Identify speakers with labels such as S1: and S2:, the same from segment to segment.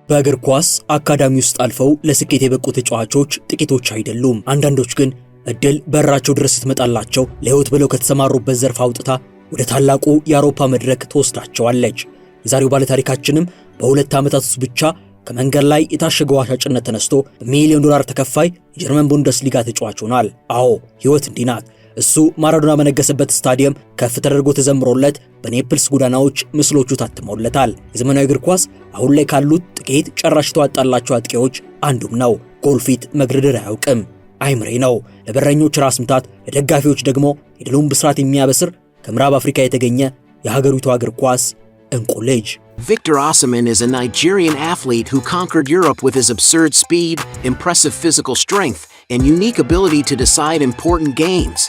S1: በእግር ኳስ አካዳሚ ውስጥ አልፈው ለስኬት የበቁ ተጫዋቾች ጥቂቶች አይደሉም። አንዳንዶች ግን እድል በራቸው ድረስ ስትመጣላቸው ለህይወት ብለው ከተሰማሩበት ዘርፍ አውጥታ ወደ ታላቁ የአውሮፓ መድረክ ተወስዳቸዋለች። የዛሬው ባለታሪካችንም በሁለት ዓመታት ውስጥ ብቻ ከመንገድ ላይ የታሸገ ዋሻጭነት ተነስቶ በሚሊዮን ዶላር ተከፋይ የጀርመን ቡንደስሊጋ ተጫዋች ሆኗል። አዎ ህይወት እንዲህ ናት። እሱ ማራዶና በነገሰበት ስታዲየም ከፍ ተደርጎ ተዘምሮለት በኔፕልስ ጎዳናዎች ምስሎቹ ታትመውለታል። የዘመናዊ እግር ኳስ አሁን ላይ ካሉት ጥቂት ጨራሽ ተዋጣላቸው አጥቂዎች አንዱም ነው። ጎል ፊት መግረድር አያውቅም። አይምሬ ነው። ለበረኞች ራስ ምታት፣ ለደጋፊዎች ደግሞ የድሉን ብስራት የሚያበስር ከምዕራብ አፍሪካ የተገኘ የሀገሪቱ እግር ኳስ እንቁ ልጅ።
S2: Victor Osimhen is a Nigerian athlete who conquered Europe with his absurd speed, impressive physical strength, and unique ability to decide important games.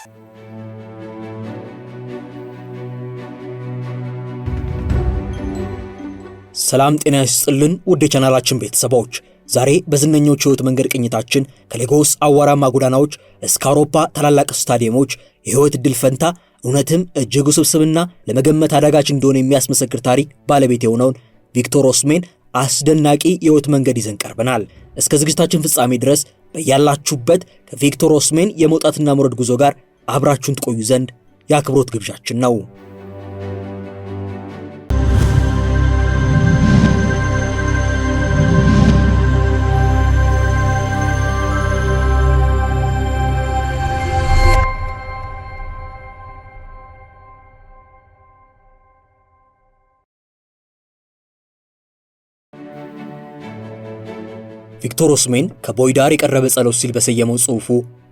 S1: ሰላም ጤና ይስጥልን ውድ የቻናላችን ቤተሰቦች፣ ዛሬ በዝነኞቹ ህይወት መንገድ ቅኝታችን ከሌጎስ አዋራማ ጎዳናዎች እስከ አውሮፓ ታላላቅ ስታዲየሞች የህይወት ድል ፈንታ እውነትም እጅግ ውስብስብና ለመገመት አዳጋች እንደሆነ የሚያስመሰክር ታሪክ ባለቤት የሆነውን ቪክቶር ኦስሜን አስደናቂ የህይወት መንገድ ይዘን ቀርበናል። እስከ ዝግጅታችን ፍጻሜ ድረስ በያላችሁበት ከቪክቶር ኦስሜን የመውጣትና መውረድ ጉዞ ጋር አብራችሁን ትቆዩ ዘንድ የአክብሮት ግብዣችን ነው። ቪክቶር ኦስሜን ከቦይዳር የቀረበ ጸሎት ሲል በሰየመው ጽሑፉ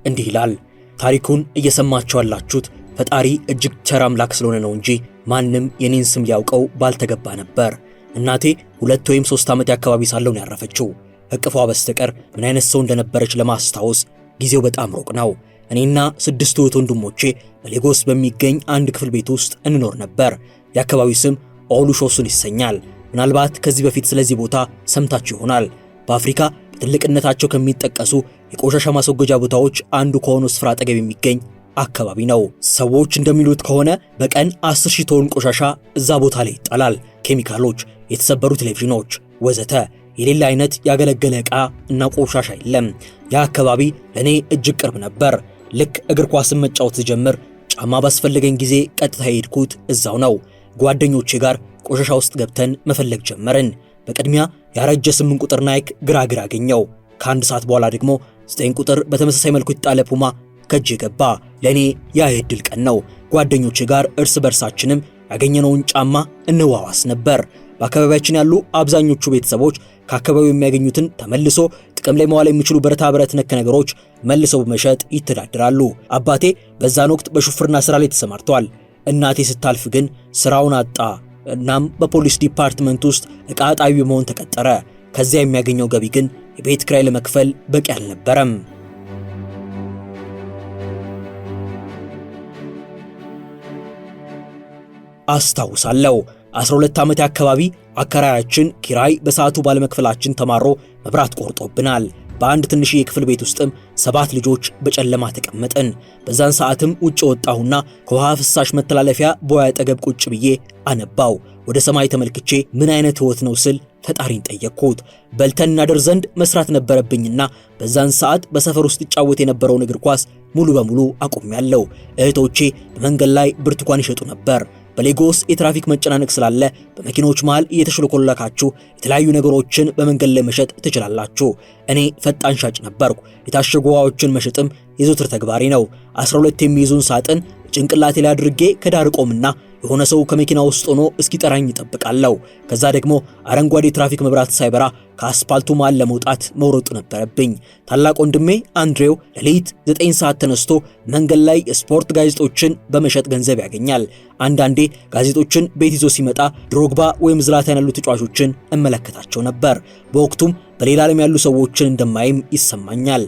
S1: እንዲህ ይላል። ታሪኩን እየሰማችሁ ያላችሁት ፈጣሪ እጅግ ቸር አምላክ ስለሆነ ነው እንጂ ማንም የኔን ስም ሊያውቀው ባልተገባ ነበር። እናቴ 2 ወይም 3 ዓመት አካባቢ ሳለሁ ነው ያረፈችው። እቅፏ በስተቀር ምን አይነት ሰው እንደነበረች ለማስታወስ ጊዜው በጣም ሩቅ ነው። እኔና 6 እህት ወንድሞቼ በሌጎስ በሚገኝ አንድ ክፍል ቤት ውስጥ እንኖር ነበር። የአካባቢው ስም ኦሉሾሱን ይሰኛል። ምናልባት ከዚህ በፊት ስለዚህ ቦታ ሰምታችሁ ይሆናል። በአፍሪካ በትልቅነታቸው ከሚጠቀሱ የቆሻሻ ማስወገጃ ቦታዎች አንዱ ከሆኑ ስፍራ አጠገብ የሚገኝ አካባቢ ነው። ሰዎች እንደሚሉት ከሆነ በቀን 10,000 ቶን ቆሻሻ እዛ ቦታ ላይ ይጣላል። ኬሚካሎች፣ የተሰበሩ ቴሌቪዥኖች ወዘተ። የሌላ አይነት ያገለገለ ዕቃ እና ቆሻሻ የለም። ያ አካባቢ ለእኔ እጅግ ቅርብ ነበር። ልክ እግር ኳስን መጫወት ስጀምር ጫማ ባስፈለገኝ ጊዜ ቀጥታ የሄድኩት እዛው ነው። ጓደኞቼ ጋር ቆሻሻ ውስጥ ገብተን መፈለግ ጀመርን። በቅድሚያ ያረጀ 8 ቁጥር ናይክ ግራግር አገኘው። ከአንድ ሰዓት በኋላ ደግሞ 9 ቁጥር በተመሳሳይ መልኩ የተጣለ ፑማ ከእጄ ገባ። ለኔ ያ የዕድል ቀን ነው። ጓደኞቼ ጋር እርስ በርሳችንም ያገኘነውን ጫማ እንዋዋስ ነበር። በአካባቢያችን ያሉ አብዛኞቹ ቤተሰቦች ከአካባቢው የሚያገኙትን ተመልሶ ጥቅም ላይ መዋል የሚችሉ ብረታ ብረት ነክ ነገሮች መልሰው በመሸጥ ይተዳደራሉ። አባቴ በዛን ወቅት በሹፍርና ስራ ላይ ተሰማርቷል። እናቴ ስታልፍ ግን ስራውን አጣ። እናም በፖሊስ ዲፓርትመንት ውስጥ ዕቃ ጣቢ በመሆን ተቀጠረ። ከዚያ የሚያገኘው ገቢ ግን የቤት ኪራይ ለመክፈል በቂ አልነበረም። አስታውሳለሁ 12 ዓመት አካባቢ አከራያችን ኪራይ በሰዓቱ ባለመክፈላችን ተማሮ መብራት ቆርጦብናል። በአንድ ትንሽ የክፍል ቤት ውስጥም 7 ልጆች በጨለማ ተቀመጥን። በዛን ሰዓትም ውጭ ወጣሁና ከውሃ ፍሳሽ መተላለፊያ ቦይ አጠገብ ቁጭ ብዬ አነባው። ወደ ሰማይ ተመልክቼ ምን አይነት ህይወት ነው ስል ፈጣሪን ጠየቅኩት። በልተን እናደር ዘንድ መስራት ነበረብኝና በዛን ሰዓት በሰፈር ውስጥ ይጫወት የነበረውን እግር ኳስ ሙሉ በሙሉ አቁሜያለሁ። እህቶቼ በመንገድ ላይ ብርቱካን ይሸጡ ነበር። በሌጎስ የትራፊክ መጨናነቅ ስላለ በመኪኖች መሃል እየተሽለኮለካችሁ የተለያዩ ነገሮችን በመንገድ ላይ መሸጥ ትችላላችሁ። እኔ ፈጣን ሻጭ ነበርኩ። የታሸጉ ውሃዎችን መሸጥም የዘወትር ተግባሪ ነው። 12 የሚይዙን ሳጥን ጭንቅላቴ ላይ አድርጌ ከዳር ቆምና የሆነ ሰው ከመኪና ውስጥ ሆኖ እስኪጠራኝ እጠብቃለሁ። ከዛ ደግሞ አረንጓዴ ትራፊክ መብራት ሳይበራ ከአስፓልቱ መሃል ለመውጣት መውረጡ ነበረብኝ። ታላቅ ወንድሜ አንድሬው ሌሊት 9 ሰዓት ተነስቶ መንገድ ላይ የስፖርት ጋዜጦችን በመሸጥ ገንዘብ ያገኛል። አንዳንዴ ጋዜጦችን ቤት ይዞ ሲመጣ ድሮግባ ወይም ዝላታን ያሉ ተጫዋቾችን እመለከታቸው ነበር። በወቅቱም በሌላ ዓለም ያሉ ሰዎችን እንደማይም ይሰማኛል።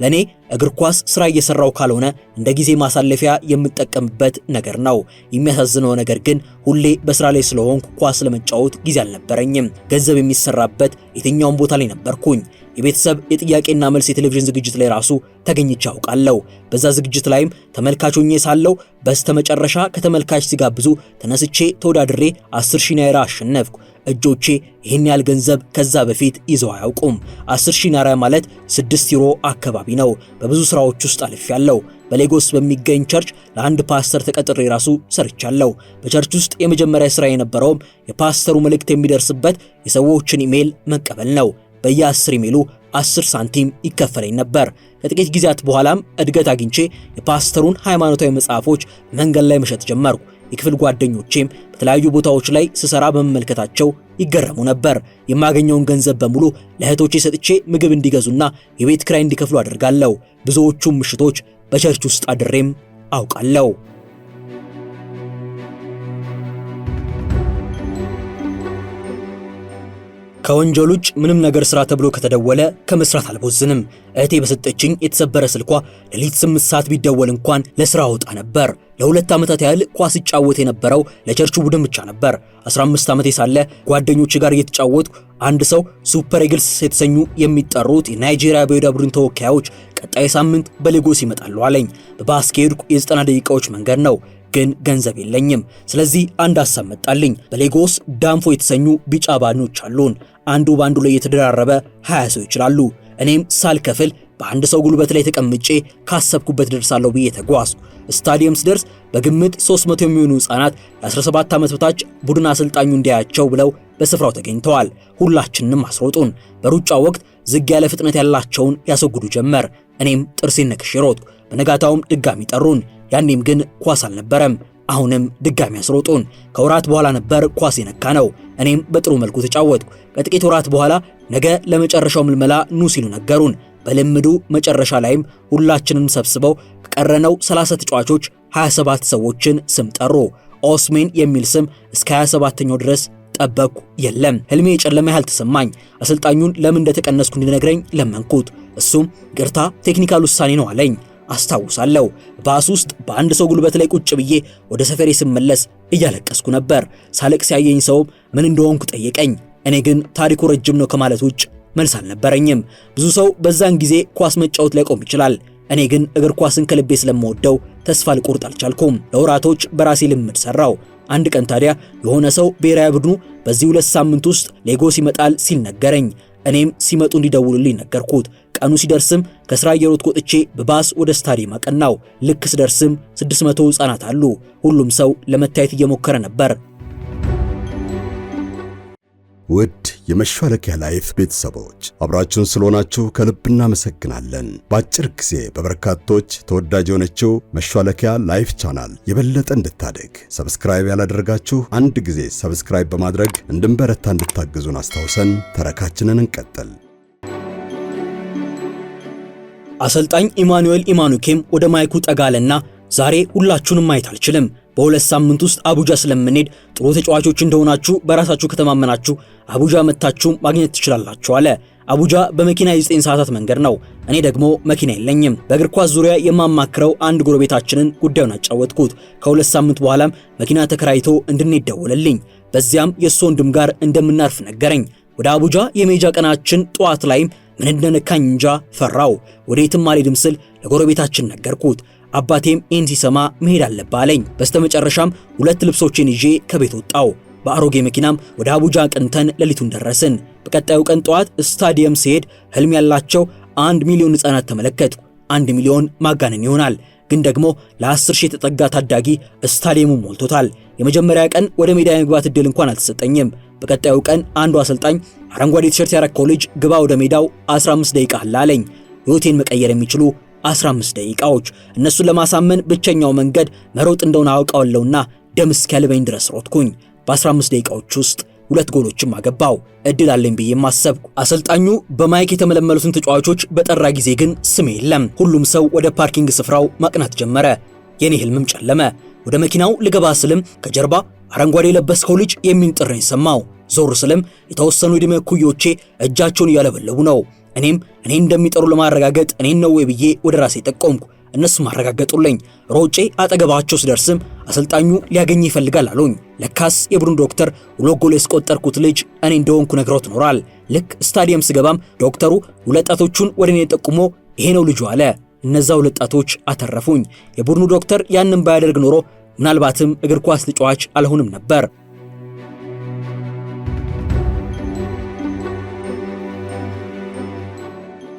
S1: ለኔ እግር ኳስ ስራ እየሰራው ካልሆነ እንደ ጊዜ ማሳለፊያ የምጠቀምበት ነገር ነው። የሚያሳዝነው ነገር ግን ሁሌ በስራ ላይ ስለሆንኩ ኳስ ለመጫወት ጊዜ አልነበረኝም። ገንዘብ የሚሰራበት የትኛውም ቦታ ላይ ነበርኩኝ። የቤተሰብ የጥያቄና መልስ የቴሌቪዥን ዝግጅት ላይ ራሱ ተገኝቼ አውቃለሁ። በዛ ዝግጅት ላይም ተመልካች ሆኜ ሳለሁ በስተመጨረሻ ከተመልካች ሲጋብዙ ተነስቼ ተወዳድሬ 10,000 ናይራ አሸነፍኩ። እጆቼ ይህን ያህል ገንዘብ ከዛ በፊት ይዘው አያውቁም። 10,000 ናይራ ማለት 6 ዩሮ አካባቢ ነው። በብዙ ስራዎች ውስጥ አልፌያለሁ። በሌጎስ በሚገኝ ቸርች ለአንድ ፓስተር ተቀጥሬ ራሱ ሰርቻለሁ። በቸርች ውስጥ የመጀመሪያ ስራ የነበረውም የፓስተሩ መልእክት የሚደርስበት የሰዎችን ኢሜል መቀበል ነው። በየ10 ኢሜሉ 10 ሳንቲም ይከፈለኝ ነበር። ከጥቂት ጊዜያት በኋላም እድገት አግኝቼ የፓስተሩን ሃይማኖታዊ መጽሐፎች መንገድ ላይ መሸጥ ጀመርኩ። የክፍል ጓደኞቼም በተለያዩ ቦታዎች ላይ ስሰራ በመመልከታቸው ይገረሙ ነበር። የማገኘውን ገንዘብ በሙሉ ለእህቶቼ ሰጥቼ ምግብ እንዲገዙና የቤት ኪራይ እንዲከፍሉ አደርጋለሁ። ብዙዎቹም ምሽቶች በቸርች ውስጥ አድሬም አውቃለሁ። ከወንጀል ውጭ ምንም ነገር ስራ ተብሎ ከተደወለ ከመስራት አልቦዝንም። እህቴ በሰጠችኝ የተሰበረ ስልኳ ሌሊት 8 ሰዓት ቢደወል እንኳን ለስራ ወጣ ነበር። ለ2 ዓመታት ያህል ኳስ ሲጫወት የነበረው ለቸርቹ ቡድን ብቻ ነበር። 15 ዓመቴ ሳለ ጓደኞቼ ጋር እየተጫወትኩ አንድ ሰው ሱፐር ኤግልስ የተሰኙ የሚጠሩት የናይጄሪያ ብሔራዊ ቡድን ተወካዮች ቀጣይ ሳምንት በሌጎስ ይመጣሉ አለኝ። በባስ ከሄድኩ የ90 ደቂቃዎች መንገድ ነው፣ ግን ገንዘብ የለኝም። ስለዚህ አንድ ሐሳብ መጣልኝ። በሌጎስ ዳንፎ የተሰኙ ቢጫ ባኖች አሉን። አንዱ ባንዱ ላይ የተደራረበ 20 ሰው ይችላሉ። እኔም ሳልከፍል በአንድ ሰው ጉልበት ላይ ተቀምጬ ካሰብኩበት ደርሳለሁ ብዬ ተጓዝኩ። ስታዲየም ስደርስ በግምት 300 የሚሆኑ ህፃናት የ17 ዓመት በታች ቡድን አሰልጣኙ እንዲያያቸው ብለው በስፍራው ተገኝተዋል። ሁላችንንም አስሮጡን። በሩጫው ወቅት ዝግ ያለ ፍጥነት ያላቸውን ያስወግዱ ጀመር። እኔም ጥርሴን ነክሼ ሮጥኩ። በነጋታውም ድጋሚ ጠሩን። ያኔም ግን ኳስ አልነበረም። አሁንም ድጋሚ አስሮጡን። ከወራት በኋላ ነበር ኳስ የነካ ነው። እኔም በጥሩ መልኩ ተጫወትኩ። ከጥቂት ወራት በኋላ ነገ ለመጨረሻው ምልመላ ኑ ሲሉ ነገሩን። በልምዱ መጨረሻ ላይም ሁላችንም ሰብስበው ከቀረነው 30 ተጫዋቾች 27 ሰዎችን ስም ጠሩ። ኦስሜን የሚል ስም እስከ 27ኛው ድረስ ጠበቅኩ። የለም። ህልሜ የጨለመ ያህል ተሰማኝ። አሰልጣኙን ለምን እንደተቀነስኩ እንዲነግረኝ ለመንኩት። እሱም ይቅርታ ቴክኒካል ውሳኔ ነው አለኝ። አስታውሳለሁ። ባስ ውስጥ በአንድ ሰው ጉልበት ላይ ቁጭ ብዬ ወደ ሰፈሬ ስመለስ እያለቀስኩ ነበር። ሳለቅስ ያየኝ ሰው ምን እንደሆንኩ ጠየቀኝ። እኔ ግን ታሪኩ ረጅም ነው ከማለት ውጭ መልስ አልነበረኝም። ብዙ ሰው በዛን ጊዜ ኳስ መጫወት ላይ ቆም ይችላል። እኔ ግን እግር ኳስን ከልቤ ስለምወደው ተስፋ ልቆርጥ አልቻልኩም። ለወራቶች በራሴ ልምድ ሰራው። አንድ ቀን ታዲያ የሆነ ሰው ብሔራዊ ቡድኑ በዚህ 2 ሳምንት ውስጥ ሌጎስ ይመጣል ሲል ነገረኝ። እኔም ሲመጡ እንዲደውሉልኝ ነገርኩት። ቀኑ ሲደርስም ከስራ እየሮጥኩ ወጥቼ በባስ ወደ ስታዲየም አቀናው። ልክ ስደርስም 600 ህፃናት አሉ። ሁሉም ሰው ለመታየት እየሞከረ ነበር።
S3: ውድ የመሿለኪያ ላይፍ ቤተሰቦች አብራችሁን ስለሆናችሁ ከልብ እናመሰግናለን። በአጭር ጊዜ በበርካቶች ተወዳጅ የሆነችው መሿለኪያ ላይፍ ቻናል የበለጠ እንድታደግ ሰብስክራይብ ያላደረጋችሁ አንድ ጊዜ ሰብስክራይብ በማድረግ እንድንበረታ እንድታግዙን አስታውሰን ተረካችንን እንቀጥል።
S1: አሰልጣኝ ኢማኑኤል ኢማኑኬም ወደ ማይኩ ጠጋለና ዛሬ ሁላችሁንም ማየት አልችልም። በ2 ሳምንት ውስጥ አቡጃ ስለምንሄድ ጥሩ ተጫዋቾች እንደሆናችሁ በራሳችሁ ከተማመናችሁ አቡጃ መታችሁ ማግኘት ትችላላችሁ አለ። አቡጃ በመኪና የ9 ሰዓታት መንገድ ነው። እኔ ደግሞ መኪና የለኝም። በእግር ኳስ ዙሪያ የማማክረው አንድ ጎረቤታችንን ጉዳዩን አጫወትኩት። ከ2 ሳምንት በኋላም መኪና ተከራይቶ እንድንሄድ ደወለልኝ። በዚያም የእሱ ወንድም ጋር እንደምናርፍ ነገረኝ። ወደ አቡጃ የሜጃ ቀናችን ጠዋት ላይም ምን እንደነካኝ እንጃ ፈራው። ወዴትም አልሄድም ስል ለጎረቤታችን ነገርኩት። አባቴም ይህን ሲሰማ መሄድ አለብህ አለኝ። በስተመጨረሻም 2 ልብሶችን ይዤ ከቤት ወጣው። በአሮጌ መኪናም ወደ አቡጃ ቅንተን ሌሊቱን ደረስን። በቀጣዩ ቀን ጠዋት ስታዲየም ሲሄድ ህልም ያላቸው 1 ሚሊዮን ህፃናት ተመለከትኩ። 1 ሚሊዮን ማጋነን ይሆናል፣ ግን ደግሞ ለ10 ሺህ የተጠጋ ታዳጊ ስታዲየሙ ሞልቶታል። የመጀመሪያ ቀን ወደ ሜዳ የመግባት እድል እንኳን አልተሰጠኝም። በቀጣዩ ቀን አንዱ አሰልጣኝ አረንጓዴ ቲሸርት ያረከው ልጅ ግባ ወደ ሜዳው 15 ደቂቃ አለ አለኝ። ህይወቴን መቀየር የሚችሉ 15 ደቂቃዎች። እነሱን ለማሳመን ብቸኛው መንገድ መሮጥ እንደሆነ አውቀዋለሁና ደም እስኪያልበኝ ድረስ ሮጥኩኝ። በ15 ደቂቃዎች ውስጥ 2 ጎሎችም አገባው። እድል አለኝ ብዬ ማሰብኩ። አሰልጣኙ በማይክ የተመለመሉትን ተጫዋቾች በጠራ ጊዜ ግን ስም የለም። ሁሉም ሰው ወደ ፓርኪንግ ስፍራው ማቅናት ጀመረ። የኔ ህልምም ጨለመ። ወደ መኪናው ልገባ ስልም ከጀርባ አረንጓዴ የለበስከው ልጅ የሚል ጥሪኝ ሰማው። ዞር ስልም የተወሰኑ የዕድሜ እኩዮቼ እጃቸውን እያለበለቡ ነው። እኔ እንደሚጠሩ ለማረጋገጥ እኔን ነው ወይ ብዬ ወደ ራሴ ጠቆምኩ። እነሱ ማረጋገጡልኝ። ሮጬ አጠገባቸው ስደርስም አሰልጣኙ ሊያገኝ ይፈልጋል አሉኝ። ለካስ የቡድን ዶክተር ሁለት ጎል ያስቆጠርኩት ልጅ እኔ እንደሆንኩ ነግሮት ኖሯል። ልክ ስታዲየም ስገባም ዶክተሩ ሁለት ጣቶቹን ወደ እኔ ጠቁሞ ይሄ ነው ልጁ አለ። እነዛ ሁለት ጣቶች አተረፉኝ። የቡድኑ ዶክተር ያንን ባያደርግ ኖሮ ምናልባትም እግር ኳስ ተጫዋች አልሆንም ነበር።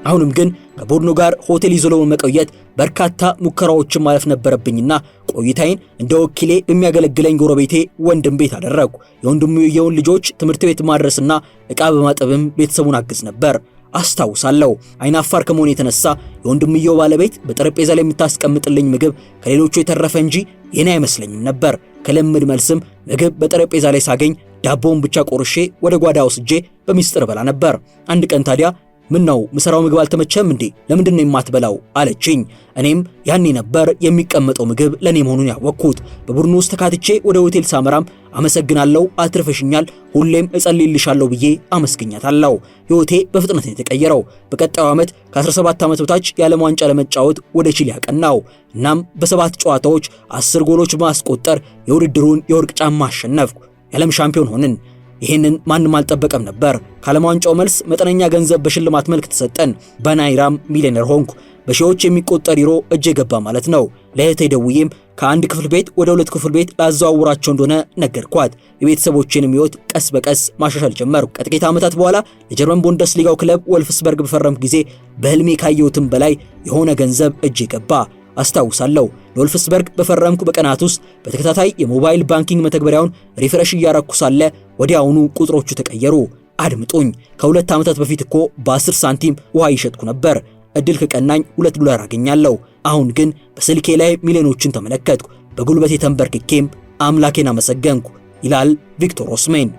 S1: አሁንም ግን ከቡድኑ ጋር ሆቴል ይዞ ለመቆየት በርካታ ሙከራዎችን ማለፍ ነበረብኝና ቆይታዬን እንደ ወኪሌ በሚያገለግለኝ ጎረቤቴ ወንድም ቤት አደረኩ። የወንድምየውን ልጆች ትምህርት ቤት ማድረስና ዕቃ በማጠብም ቤተሰቡን አግዝ ነበር። አስታውሳለሁ አይናፋር ከመሆን የተነሳ የወንድምየው ባለቤት በጠረጴዛ ላይ የምታስቀምጥልኝ ምግብ ከሌሎቹ የተረፈ እንጂ የኔ አይመስለኝም ነበር። ከልምድ መልስም ምግብ በጠረጴዛ ላይ ሳገኝ ዳቦውን ብቻ ቆርሼ ወደ ጓዳ ወስጄ በሚስጥር በላ ነበር። አንድ ቀን ታዲያ ምን ነው ምሰራው ምግብ አልተመቸም እንዴ? ለምንድነው የማትበላው አለችኝ። እኔም ያኔ ነበር የሚቀመጠው ምግብ ለኔ መሆኑን ያወቅኩት። በቡድኑ ውስጥ ተካትቼ ወደ ሆቴል ሳመራም አመሰግናለሁ፣ አትርፈሽኛል፣ ሁሌም እጸልይልሻለሁ ብዬ አመስግኛታለሁ። ህይወቴ በፍጥነት ነው የተቀየረው። በቀጣዩ ዓመት ከ17 ዓመት በታች የዓለም ዋንጫ ለመጫወት ወደ ቺሊ ያቀናው። እናም በ7 ጨዋታዎች 10 ጎሎች በማስቆጠር የውድድሩን የወርቅ ጫማ አሸነፍኩ። የዓለም ሻምፒዮን ሆንን። ይህንን ማንም አልጠበቀም ነበር። ከዓለም ዋንጫው መልስ መጠነኛ ገንዘብ በሽልማት መልክ ተሰጠን። በናይራም ሚሊዮነር ሆንኩ። በሺዎች የሚቆጠር ዩሮ እጄ ገባ ማለት ነው። ለእህቴ ደውዬም ከአንድ ክፍል ቤት ወደ 2 ክፍል ቤት ላዘዋውራቸው እንደሆነ ነገርኳት። የቤተሰቦቼንም ህይወት ቀስ በቀስ ማሻሻል ጀመርኩ። ከጥቂት ዓመታት በኋላ ለጀርመን ቡንደስሊጋው ክለብ ወልፍስበርግ በፈረምኩ ጊዜ በህልሜ ካየሁትም በላይ የሆነ ገንዘብ እጄ ገባ። አስታውሳለሁ ለወልፍስበርግ በፈረምኩ በቀናት ውስጥ በተከታታይ የሞባይል ባንኪንግ መተግበሪያውን ሪፍሬሽ እያረኩ ሳለ ወዲያውኑ ቁጥሮቹ ተቀየሩ። አድምጡኝ፣ ከ2 ዓመታት በፊት እኮ በ10 ሳንቲም ውሃ ይሸጥኩ ነበር። እድል ከቀናኝ $2 አገኛለሁ። አሁን ግን በስልኬ ላይ ሚሊዮኖችን ተመለከትኩ። በጉልበቴ ተንበርክኬም አምላኬን አመሰገንኩ ይላል ቪክቶር ኦስሜን።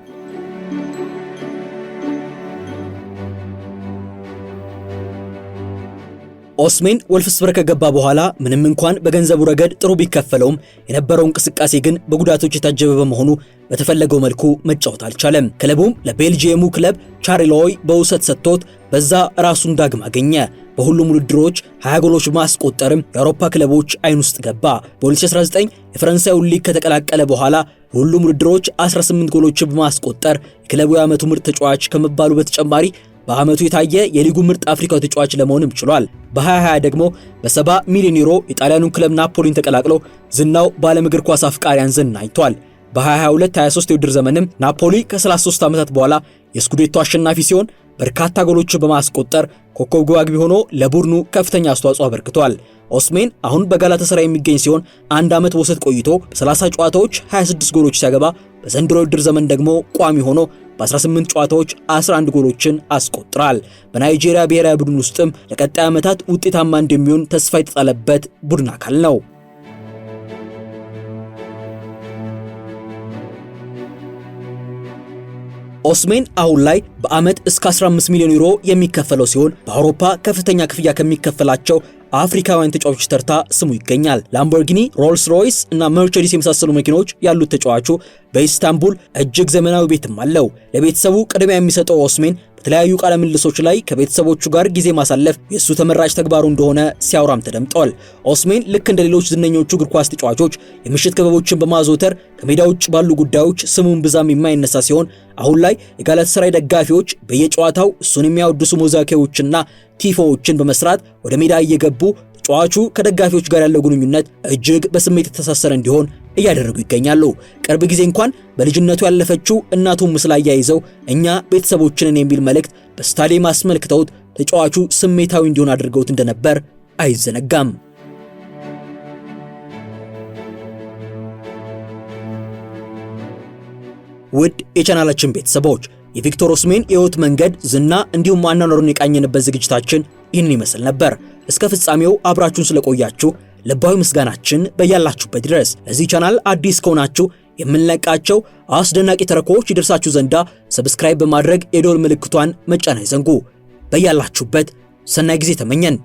S1: ኦስሜን ወልፍስበርግ ከገባ በኋላ ምንም እንኳን በገንዘቡ ረገድ ጥሩ ቢከፈለውም የነበረው እንቅስቃሴ ግን በጉዳቶች የታጀበ በመሆኑ በተፈለገው መልኩ መጫወት አልቻለም። ክለቡም ለቤልጂየሙ ክለብ ቻርሎይ በውሰት ሰጥቶት በዛ ራሱን ዳግም አገኘ። በሁሉም ውድድሮች 20 ጎሎች በማስቆጠርም የአውሮፓ ክለቦች አይን ውስጥ ገባ። በ2019 የፈረንሳዩን ሊግ ከተቀላቀለ በኋላ በሁሉም ውድድሮች 18 ጎሎችን በማስቆጠር የክለቡ የዓመቱ ምርጥ ተጫዋች ከመባሉ በተጨማሪ በዓመቱ የታየ የሊጉ ምርጥ አፍሪካዊ ተጫዋች ለመሆንም ችሏል። በ2020 ደግሞ በ70 ሚሊዮን ዩሮ የጣሊያኑን ክለብ ናፖሊን ተቀላቅሎ ዝናው በዓለም እግር ኳስ አፍቃሪያን ዘንድ አይቷል። በ2022-23 የውድድር ዘመንም ናፖሊ ከ33 ዓመታት በኋላ የስኩዴቶ አሸናፊ ሲሆን በርካታ ጎሎችን በማስቆጠር ኮከብ ግብ አግቢ ሆኖ ለቡድኑ ከፍተኛ አስተዋጽኦ አበርክቷል። ኦስሜን አሁን በጋላታሳራይ የሚገኝ ሲሆን አንድ ዓመት በውሰት ቆይቶ በ30 ጨዋታዎች 26 ጎሎች ሲያገባ በዘንድሮ የውድድር ዘመን ደግሞ ቋሚ ሆኖ በ18 ጨዋታዎች 11 ጎሎችን አስቆጥሯል። በናይጄሪያ ብሔራዊ ቡድን ውስጥም ለቀጣይ ዓመታት ውጤታማ እንደሚሆን ተስፋ የተጣለበት ቡድን አካል ነው። ኦስሜን አሁን ላይ በዓመት እስከ 15 ሚሊዮን ዩሮ የሚከፈለው ሲሆን በአውሮፓ ከፍተኛ ክፍያ ከሚከፈላቸው አፍሪካውያን ተጫዋቾች ተርታ ስሙ ይገኛል። ላምቦርጊኒ፣ ሮልስ ሮይስ እና መርቸዲስ የመሳሰሉ መኪኖች ያሉት ተጫዋቹ በኢስታንቡል እጅግ ዘመናዊ ቤትም አለው። ለቤተሰቡ ቅድሚያ የሚሰጠው ኦስሜን በተለያዩ ቃለ ምልልሶች ላይ ከቤተሰቦቹ ጋር ጊዜ ማሳለፍ የሱ ተመራጭ ተግባሩ እንደሆነ ሲያወራም ተደምጧል። ኦስሜን ልክ እንደ ሌሎች ዝነኞቹ እግር ኳስ ተጫዋቾች የምሽት ክበቦችን በማዘውተር ከሜዳ ውጭ ባሉ ጉዳዮች ስሙን ብዛም የማይነሳ ሲሆን አሁን ላይ የጋላታሳራይ ደጋፊዎች በየጨዋታው እሱን የሚያወድሱ ሞዛይኮችና ቲፎዎችን በመስራት ወደ ሜዳ እየገቡ ተጫዋቹ ከደጋፊዎች ጋር ያለው ግንኙነት እጅግ በስሜት የተሳሰረ እንዲሆን እያደረጉ ይገኛሉ። ቅርብ ጊዜ እንኳን በልጅነቱ ያለፈችው እናቱን ምስል አያይዘው እኛ ቤተሰቦችንን የሚል መልእክት በስታዲየም አስመልክተውት ተጫዋቹ ስሜታዊ እንዲሆን አድርገውት እንደነበር አይዘነጋም። ውድ የቻናላችን ቤተሰቦች የቪክቶር ኦስሜን የህይወት መንገድ ዝና እንዲሁም አኗኗሩን የቃኘንበት ዝግጅታችን ይህንን ይመስል ነበር። እስከ ፍጻሜው አብራችሁን ስለቆያችሁ ልባዊ ምስጋናችን በያላችሁበት ድረስ። ለዚህ ቻናል አዲስ ከሆናችሁ የምንለቃቸው አስደናቂ ተረኮች ይደርሳችሁ ዘንዳ ሰብስክራይብ በማድረግ የደወል ምልክቷን መጫን አይዘንጉ። በያላችሁበት ሰናይ ጊዜ ተመኘን።